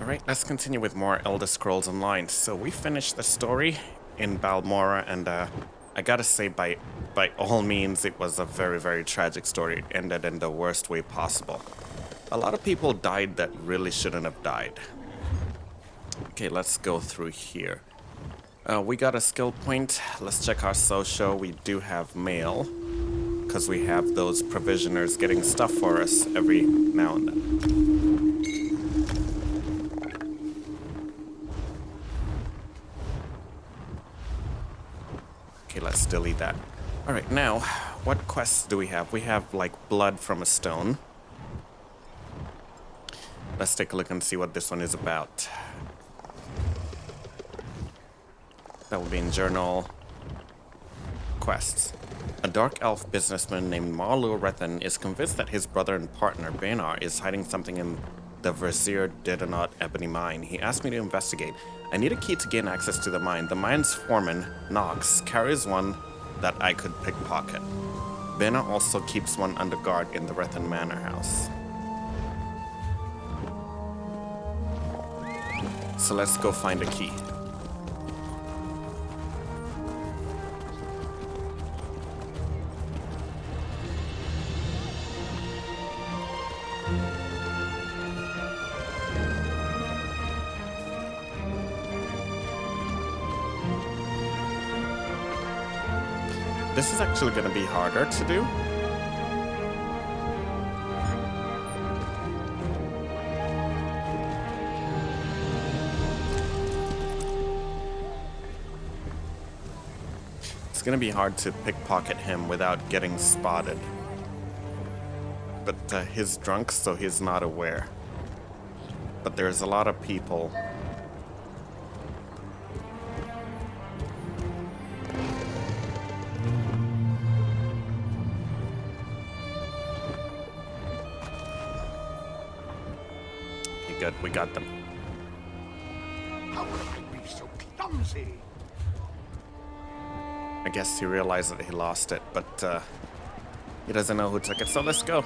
Alright, let's continue with more Elder Scrolls Online. So we finished the story in Balmora, and I gotta say, by all means, it was a very, very tragic story. It ended in the worst way possible. A lot of people died that really shouldn't have died. Okay, let's go through here. We got a skill point. Let's check our social. We do have mail, because we have those provisioners getting stuff for us every now and then. Okay, let's delete that. Alright, now, what quests do we have? We have, like, blood from a stone. Let's take a look and see what this one is about. That will be in journal. Quests. A dark elf businessman named Marla Retton is convinced that his brother and partner, Bernard, is hiding something in the Vassir-Didanat Ebony Mine. He asked me to investigate. I need a key to gain access to the mine. The mine's foreman, Nox, carries one that I could pickpocket. Bernard also keeps one under guard in the Retton Manor house. So let's go find a key. This is actually going to be harder to do. It's going to be hard to pickpocket him without getting spotted. But he's drunk, so he's not aware. But there's a lot of people. Good, we got them. How could I be so clumsy? I guess he realized that he lost it, but he doesn't know who took it, so let's go.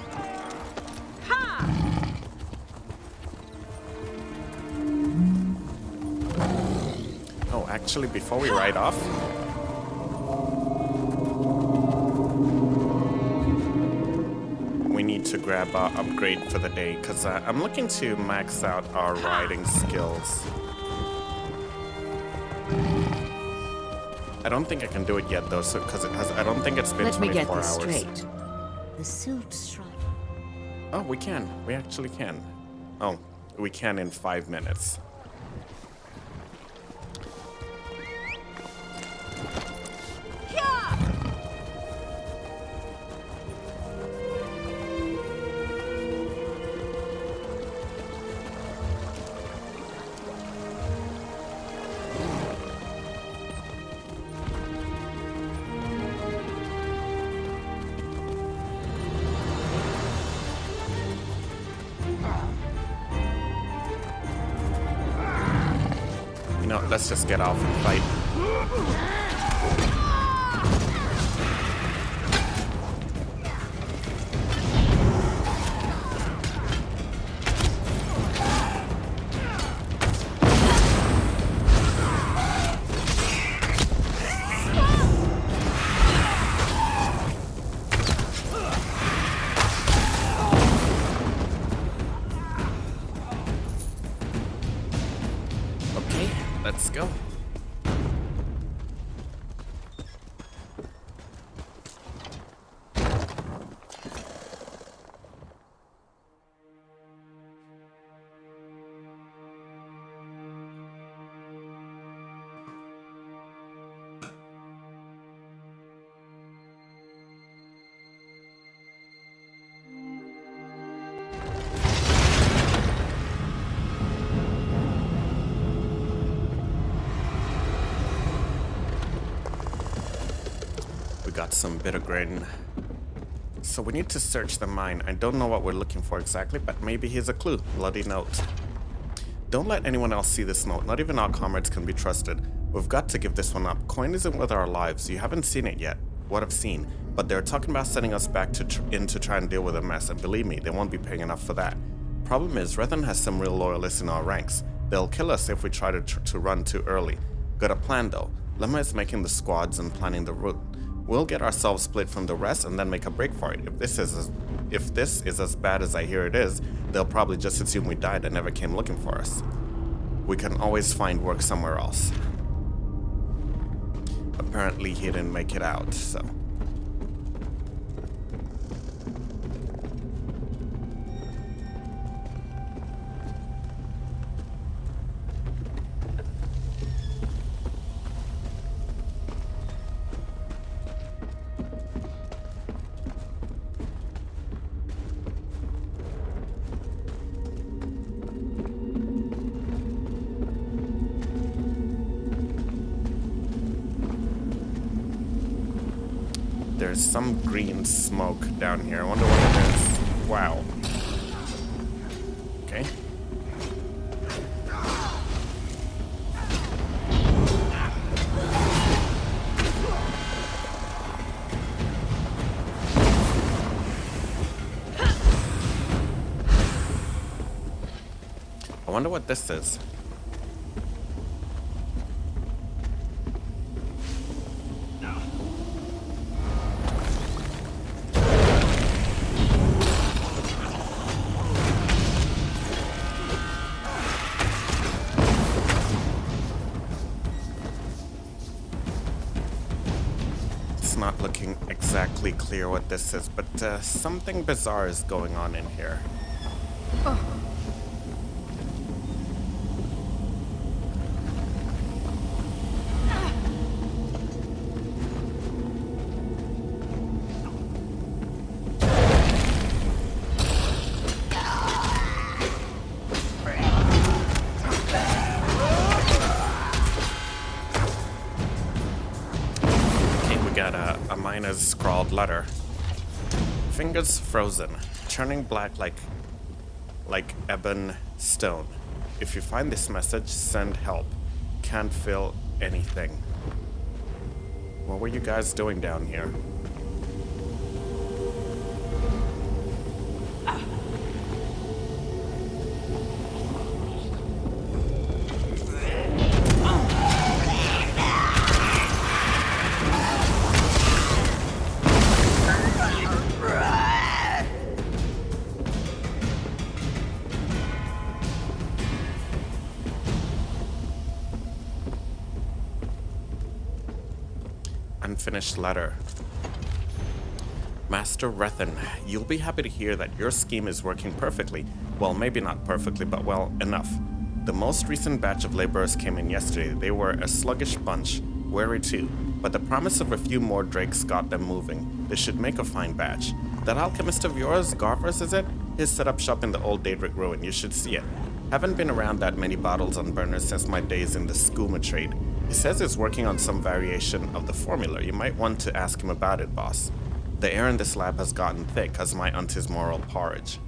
Ha! Oh, actually, before we ride off, we need to grab our upgrade for the day, because I'm looking to max out our riding skills. I don't think I can do it yet, though, so because I don't think it's been 24 hours. Let me get this straight. The Silt Shrine. Oh, we can. We actually can. Oh, we can in 5 minutes. Let's just get off and fight. Let's go. Got some bitter grain. So we need to search the mine. I don't know what we're looking for exactly, but maybe here's a clue. Bloody note. Don't let anyone else see this note. Not even our comrades can be trusted. We've got to give this one up. Coin isn't worth our lives. You haven't seen it yet. What I've seen. But they're talking about sending us back in to try and deal with a mess. And believe me, they won't be paying enough for that. Problem is, Retton has some real loyalists in our ranks. They'll kill us if we try to run too early. Got a plan though. Lemma is making the squads and planning the route. We'll get ourselves split from the rest and then make a break for it. If this is as bad as I hear it is, they'll probably just assume we died and never came looking for us. We can always find work somewhere else. Apparently he didn't make it out, so... There's some green smoke down here. I wonder what it is. Wow. Okay. I wonder what this is. Not looking exactly clear what this is, but something bizarre is going on in here. A miner's scrawled letter. Fingers frozen, turning black like ebon stone. If you find this message, send help. Can't feel anything. What were you guys doing down here? Unfinished letter. Master Retton, you'll be happy to hear that your scheme is working perfectly. Well, maybe not perfectly, but well, enough. The most recent batch of laborers came in yesterday. They were a sluggish bunch, wary too, but the promise of a few more drakes got them moving. They should make a fine batch. That alchemist of yours, Garvers is it? He's set up shop in the old Daedric ruin. You should see it. Haven't been around that many bottles on burners since my days in the skooma trade. He says he's working on some variation of the formula. You might want to ask him about it, boss. The air in this lab has gotten thick as my auntie's moral porridge.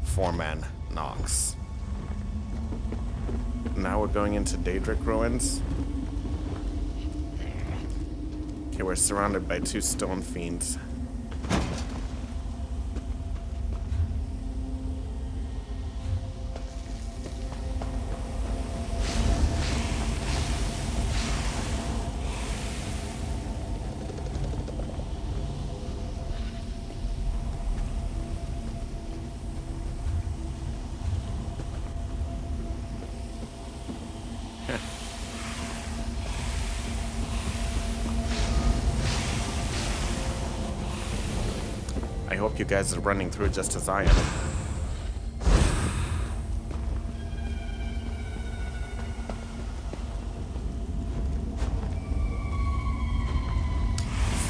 Foreman Knox. Now we're going into Daedric ruins. Okay, we're surrounded by two stone fiends. I hope you guys are running through just as I am.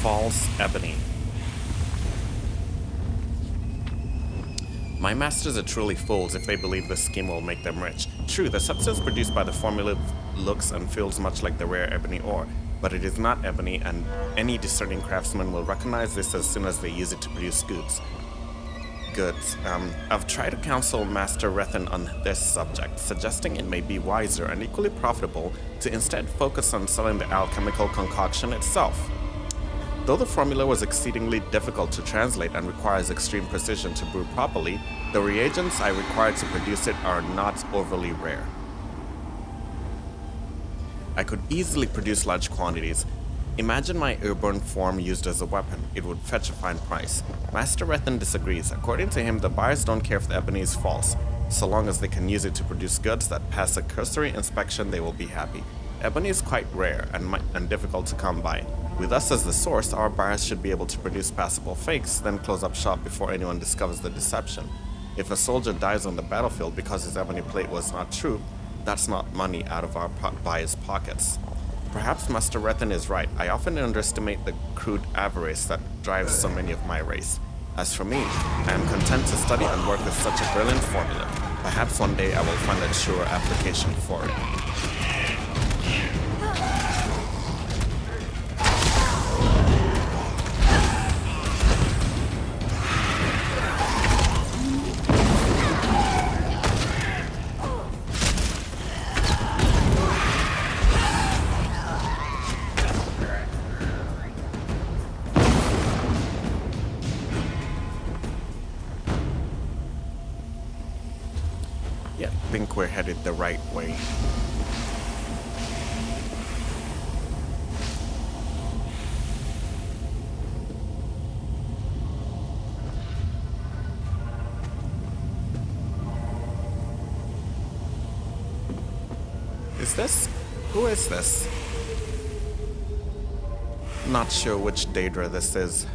False ebony. My masters are truly fools if they believe this scheme will make them rich. True, the substance produced by the formula looks and feels much like the rare ebony ore, but it is not ebony, and any discerning craftsman will recognize this as soon as they use it to produce goods. I've tried to counsel Master Retton on this subject, suggesting it may be wiser and equally profitable to instead focus on selling the alchemical concoction itself. Though the formula was exceedingly difficult to translate and requires extreme precision to brew properly, the reagents I required to produce it are not overly rare. I could easily produce large quantities. Imagine my airborne form used as a weapon. It would fetch a fine price. Master Retton disagrees. According to him, the buyers don't care if the ebony is false. So long as they can use it to produce goods that pass a cursory inspection, they will be happy. Ebony is quite rare and difficult to come by. With us as the source, our buyers should be able to produce passable fakes, then close up shop before anyone discovers the deception. If a soldier dies on the battlefield because his ebony plate was not true, that's not money out of our buyers' pockets. Perhaps Master Retton is right. I often underestimate the crude avarice that drives so many of my race. As for me, I am content to study and work with such a brilliant formula. Perhaps one day I will find a truer application for it. Yeah, I think we're headed the right way. Is this? Who is this? Not sure which Daedra this is.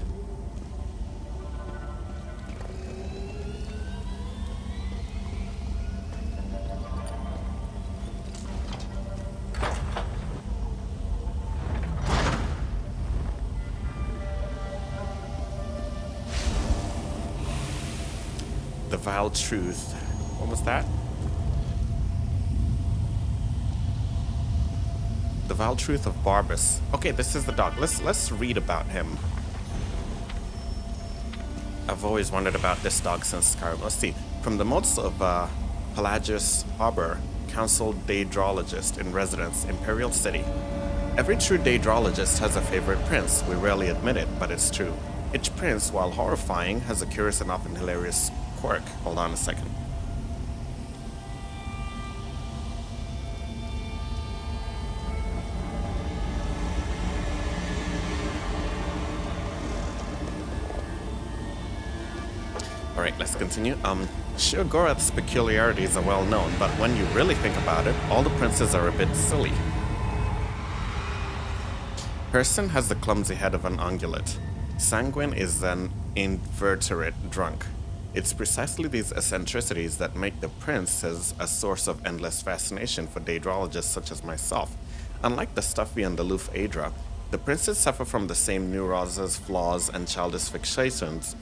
The vile truth. What was that? The vile truth of Barbas. Okay, this is the dog. Let's read about him. I've always wondered about this dog since Skyrim. Let's see. From the moats of Pelagius Arbor, council Daedrologist in residence, Imperial City. Every true Daedrologist has a favorite prince. We rarely admit it, but it's true. Each prince, while horrifying, has a curious and often hilarious quirk. Hold on a second. Alright, let's continue. Sure, Gorath's peculiarities are well known, but when you really think about it, all the princes are a bit silly. Person has the clumsy head of an ungulate. Sanguine is an invertebrate drunk. It's precisely these eccentricities that make the princes a source of endless fascination for Daedrologists such as myself. Unlike the stuffy and aloof Aedra, the princes suffer from the same neuroses, flaws, and childish fixations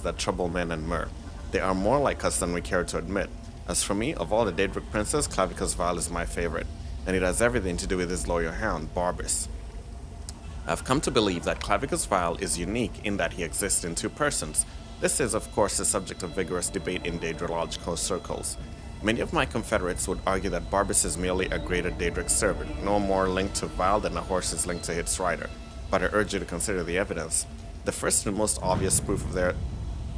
that trouble men and Mer. They are more like us than we care to admit. As for me, of all the Daedric princes, Clavicus Vile is my favorite, and it has everything to do with his loyal hound, Barbas. I've come to believe that Clavicus Vile is unique in that he exists in two persons. This is, of course, the subject of vigorous debate in Daedrological circles. Many of my confederates would argue that Barbas is merely a greater Daedric servant, no more linked to Vile than a horse is linked to its rider. But I urge you to consider the evidence. The first and most obvious proof of their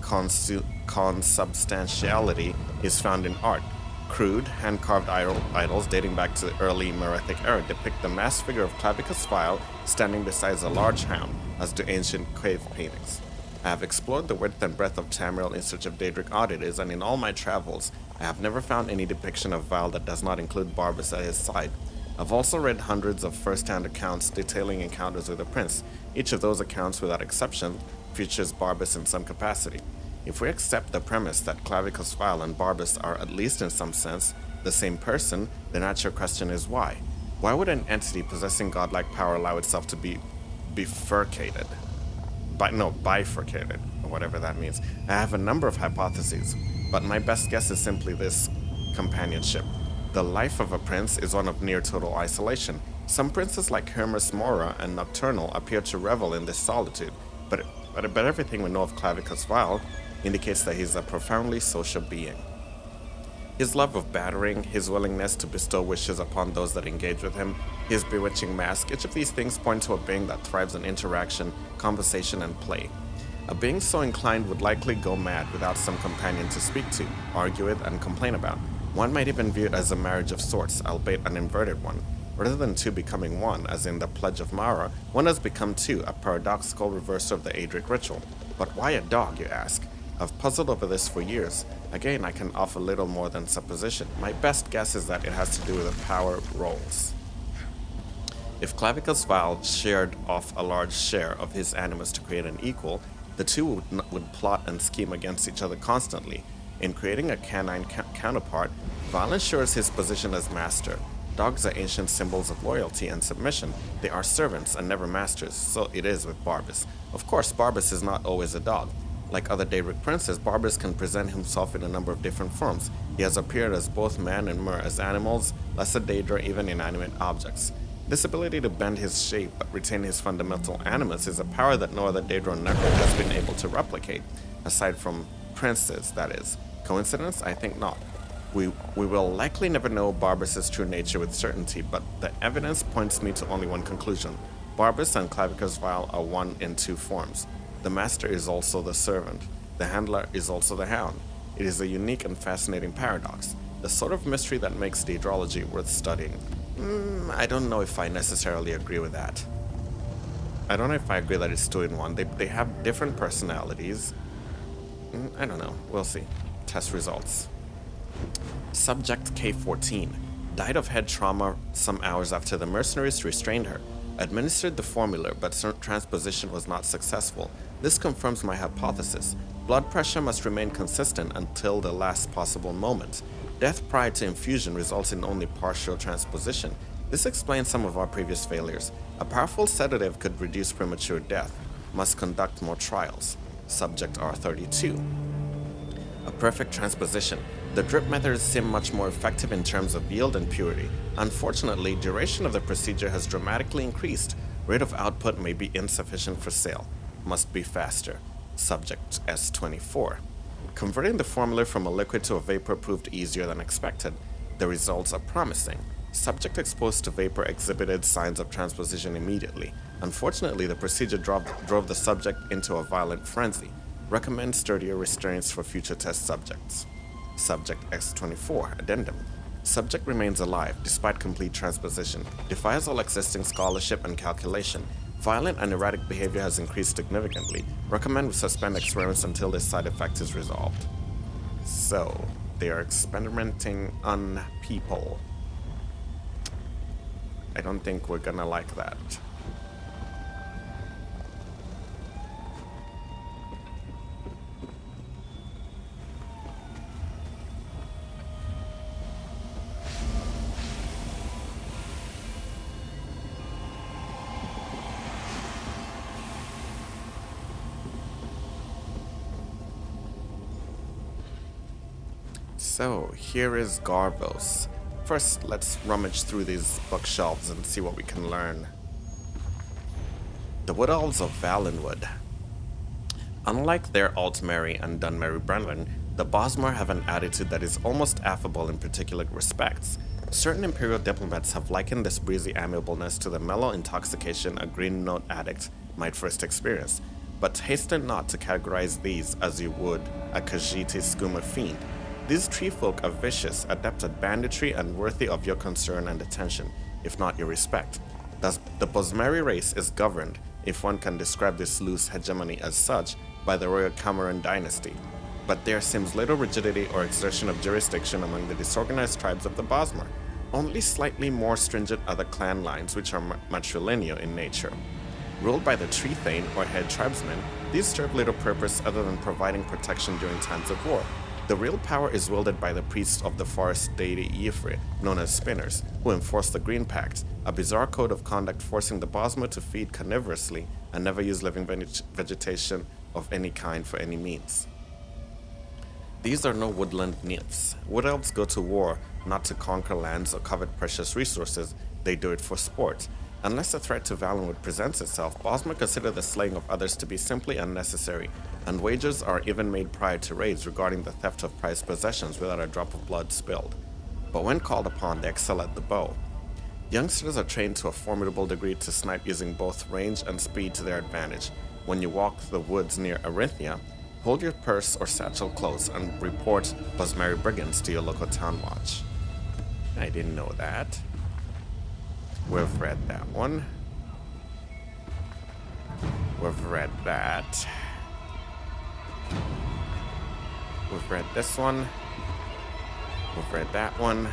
consubstantiality is found in art. Crude, hand-carved idols dating back to the early Merethic era depict the masked figure of Clavicus Vile standing beside a large hound, as do ancient cave paintings. I have explored the width and breadth of Tamriel in search of Daedric oddities, and in all my travels, I have never found any depiction of Vile that does not include Barbas at his side. I've also read hundreds of first-hand accounts detailing encounters with the prince. Each of those accounts, without exception, features Barbas in some capacity. If we accept the premise that Clavicus Vile and Barbas are, at least in some sense, the same person, the natural question is why? Why would an entity possessing godlike power allow itself to be bifurcated, or whatever that means? I have a number of hypotheses, but my best guess is simply this: companionship. The life of a prince is one of near total isolation. Some princes like Hermes Mora and Nocturnal appear to revel in this solitude, but everything we know of Clavicus Vile indicates that he's a profoundly social being. His love of battering, his willingness to bestow wishes upon those that engage with him, his bewitching mask, each of these things point to a being that thrives on interaction, conversation, and play. A being so inclined would likely go mad without some companion to speak to, argue with, and complain about. One might even view it as a marriage of sorts, albeit an inverted one. Rather than two becoming one, as in the Pledge of Mara, one has become two, a paradoxical reversal of the Daedric ritual. But why a dog, you ask? I've puzzled over this for years. Again, I can offer little more than supposition. My best guess is that it has to do with the power roles. If Clavicus Val shared off a large share of his animus to create an equal, the two would plot and scheme against each other constantly. In creating a canine counterpart, Val ensures his position as master. Dogs are ancient symbols of loyalty and submission. They are servants and never masters, so it is with Barbas. Of course, Barbas is not always a dog. Like other Daedric princes, Barbas can present himself in a number of different forms. He has appeared as both man and mer, as animals, lesser Daedra, even inanimate objects. This ability to bend his shape but retain his fundamental animus is a power that no other Daedra never has been able to replicate, aside from princes, that is. Coincidence? I think not. We will likely never know Barbas' true nature with certainty, but the evidence points me to only one conclusion. Barbas and Clavicus Val are one in two forms. The master is also the servant. The handler is also the hound. It is a unique and fascinating paradox, the sort of mystery that makes Daedrology worth studying. I don't know if I necessarily agree with that. I don't know if I agree that it's two in one. They have different personalities. I don't know. We'll see. Test results. Subject K14 died of head trauma some hours after the mercenaries restrained her. Administered the formula, but transposition was not successful. This confirms my hypothesis. Blood pressure must remain consistent until the last possible moment. Death prior to infusion results in only partial transposition. This explains some of our previous failures. A powerful sedative could reduce premature death. Must conduct more trials. Subject R32. A perfect transposition. The drip methods seem much more effective in terms of yield and purity. Unfortunately, duration of the procedure has dramatically increased. Rate of output may be insufficient for sale. Must be faster. Subject S24. Converting the formula from a liquid to a vapor proved easier than expected. The results are promising. Subject exposed to vapor exhibited signs of transposition immediately. Unfortunately, the procedure drove the subject into a violent frenzy. Recommend sturdier restraints for future test subjects. Subject X24. Addendum. Subject remains alive despite complete transposition. Defies all existing scholarship and calculation. Violent and erratic behavior has increased significantly. Recommend we suspend experiments until this side effect is resolved. So, they are experimenting on people. I don't think we're gonna like that. So, here is Garvos. First, let's rummage through these bookshelves and see what we can learn. The Wood Elves of Valenwood. Unlike their Altmary and Dunmary brethren, the Bosmer have an attitude that is almost affable in particular respects. Certain Imperial diplomats have likened this breezy amiableness to the mellow intoxication a green note addict might first experience, but hasten not to categorize these as you would a Khajiit skooma fiend. These tree folk are vicious, adept at banditry, and worthy of your concern and attention, if not your respect. Thus, the Bosmeri race is governed, if one can describe this loose hegemony as such, by the royal Cameron dynasty. But there seems little rigidity or exertion of jurisdiction among the disorganized tribes of the Bosmer. Only slightly more stringent are the clan lines, which are matrilineal in nature. Ruled by the Tree Thane, or head tribesmen, these serve little purpose other than providing protection during times of war. The real power is wielded by the priests of the forest deity Y'ffre, known as Spinners, who enforce the Green Pact, a bizarre code of conduct forcing the Bosmer to feed carnivorously and never use living vegetation of any kind for any means. These are no woodland nymphs. Wood elves go to war not to conquer lands or covet precious resources, they do it for sport. Unless a threat to Valenwood presents itself, Bosmer consider the slaying of others to be simply unnecessary, and wagers are even made prior to raids regarding the theft of prized possessions without a drop of blood spilled. But when called upon, they excel at the bow. Youngsters are trained to a formidable degree to snipe using both range and speed to their advantage. When you walk the woods near Arinthia, Hold your purse or satchel close and report Bosmer brigands to your local town watch. I didn't know that. We've read that one. We've read that. We've read this one. We've read that one.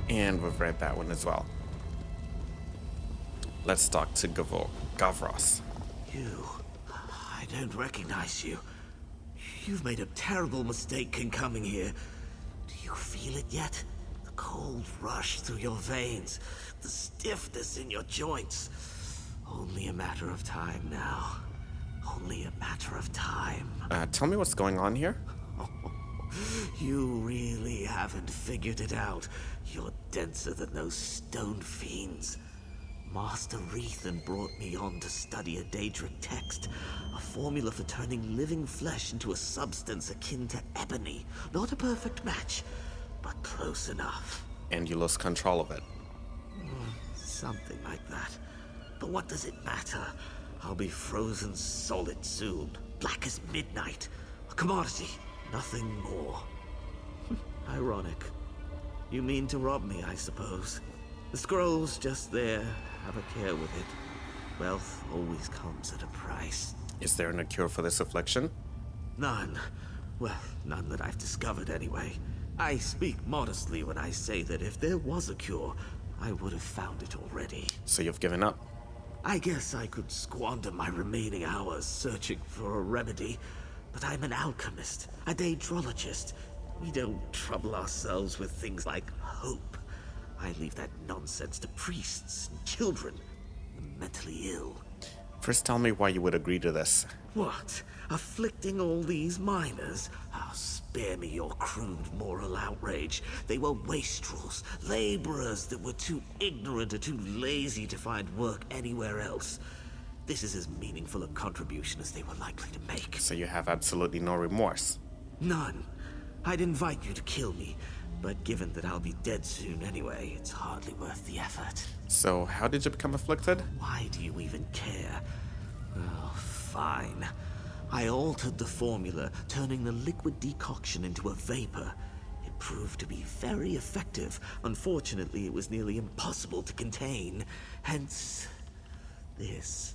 And we've read that one as well. Let's talk to Gavros. You. I don't recognize you. You've made a terrible mistake in coming here. Do you feel it yet? The cold rush through your veins, the stiffness in your joints. Only a matter of time now. Only a matter of time. Tell me what's going on here? You really haven't figured it out. You're denser than those stone fiends. Master Retton brought me on to study a Daedric text, a formula for turning living flesh into a substance akin to ebony. Not a perfect match, but close enough. And you lost control of it. Something like that. But what does it matter? I'll be frozen solid soon, black as midnight. A commodity, nothing more. Ironic. You mean to rob me, I suppose. The scroll's just there. Have a care with it. Wealth always comes at a price. Is there no cure for this affliction? None. Well, none that I've discovered anyway. I speak modestly when I say that if there was a cure, I would have found it already. So you've given up? I guess I could squander my remaining hours searching for a remedy, but I'm an alchemist, a daedrologist. We don't trouble ourselves with things like hope. I leave that nonsense to priests and children, the mentally ill. First tell me why you would agree to this. What? Afflicting all these miners? Oh, spare me your crude moral outrage. They were wastrels, laborers that were too ignorant or too lazy to find work anywhere else. This is as meaningful a contribution as they were likely to make. So you have absolutely no remorse? None. I'd invite you to kill me, but given that I'll be dead soon anyway, it's hardly worth the effort. So how did you become afflicted? Why do you even care? Oh, fine. I altered the formula, turning the liquid decoction into a vapor. It proved to be very effective. Unfortunately, it was nearly impossible to contain. Hence, this.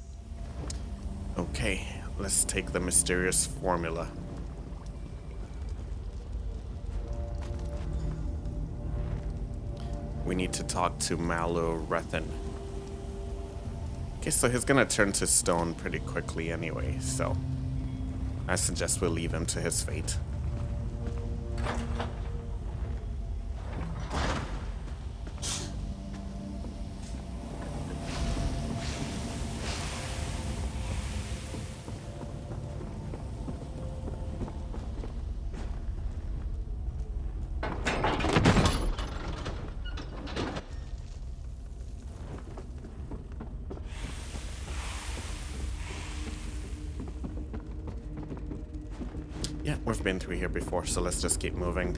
Okay, let's take the mysterious formula. We need to talk to Retton. Okay, so he's gonna turn to stone pretty quickly anyway, so I suggest we leave him to his fate. Yeah, we've been through here before, so let's just keep moving.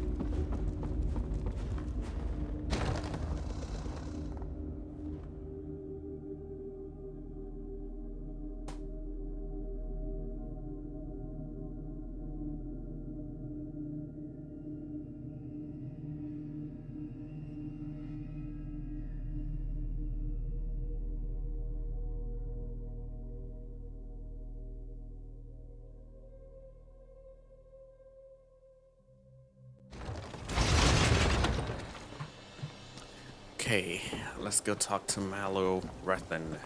Okay, let's go talk to Retton.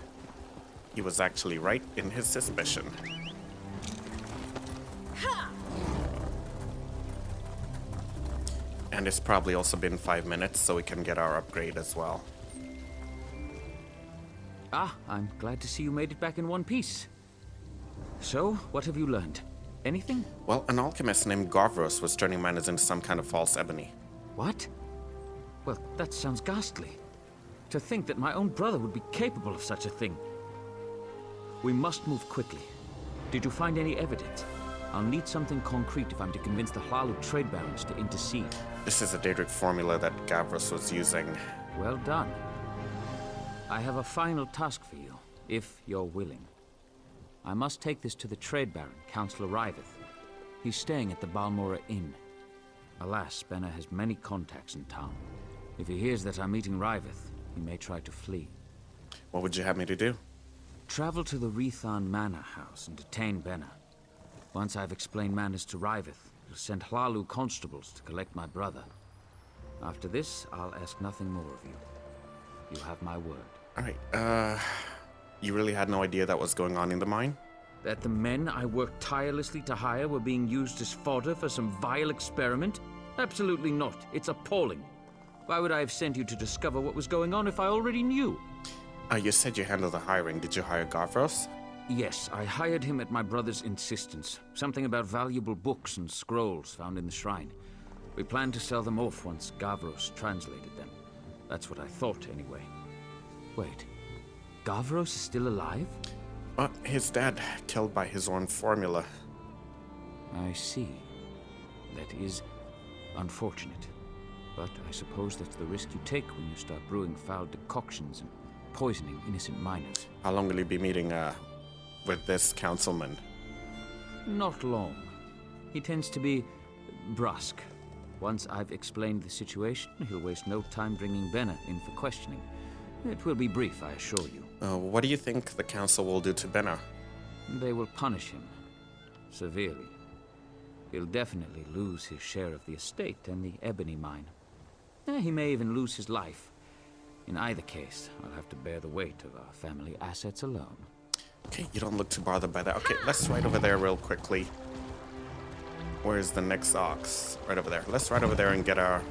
He was actually right in his suspicion. And it's probably also been 5 minutes, so we can get our upgrade as well. Ah, I'm glad to see you made it back in one piece. So, what have you learned? Anything? Well, an alchemist named Gavros was turning miners into some kind of false ebony. What? Well, that sounds ghastly. To think that my own brother would be capable of such a thing. We must move quickly. Did you find any evidence? I'll need something concrete if I'm to convince the Hlalu trade barons to intercede. This is a Daedric formula that Gavros was using. Well done. I have a final task for you, if you're willing. I must take this to the trade baron, Councillor Riveth. He's staying at the Balmora Inn. Alas, Benna has many contacts in town. If he hears that I'm meeting Riveth, he may try to flee. What would you have me to do? Travel to the Retton Manor House and detain Benna. Once I've explained matters to Riveth, he'll send Hlalu constables to collect my brother. After this, I'll ask nothing more of you. You have my word. Alright, you really had no idea that was going on in the mine? That the men I worked tirelessly to hire were being used as fodder for some vile experiment? Absolutely not. It's appalling. Why would I have sent you to discover what was going on if I already knew? You said you handled the hiring. Did you hire Gavros? Yes, I hired him at my brother's insistence. Something about valuable books and scrolls found in the shrine. We planned to sell them off once Gavros translated them. That's what I thought, anyway. Wait, Gavros is still alive? His dad, killed by his own formula. I see. That is unfortunate. But I suppose that's the risk you take when you start brewing foul decoctions and poisoning innocent miners. How long will you be meeting, with this councilman? Not long. He tends to be brusque. Once I've explained the situation, he'll waste no time bringing Benna in for questioning. It will be brief, I assure you. What do you think the council will do to Benna? They will punish him severely. He'll definitely lose his share of the estate and the ebony mine. He may even lose his life. In either case, I'll have to bear the weight of our family assets alone. Okay, you don't look too bothered by that. Okay, let's ride over there real quickly. Where's the next ox? Right over there. Let's ride over there and get our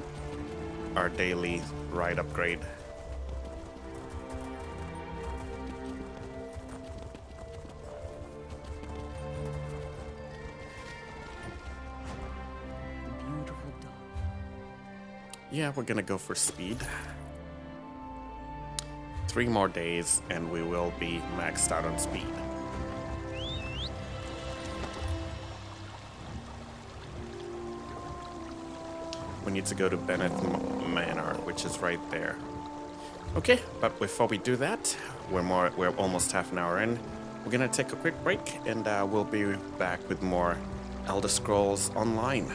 daily ride upgrade. Beautiful dog. Yeah, we're gonna go for speed. 3 more days and we will be maxed out on speed. We need to go to Bennett Manor, which is right there. Okay, but before we do that, we're almost half an hour in. We're gonna take a quick break and we'll be back with more Elder Scrolls Online.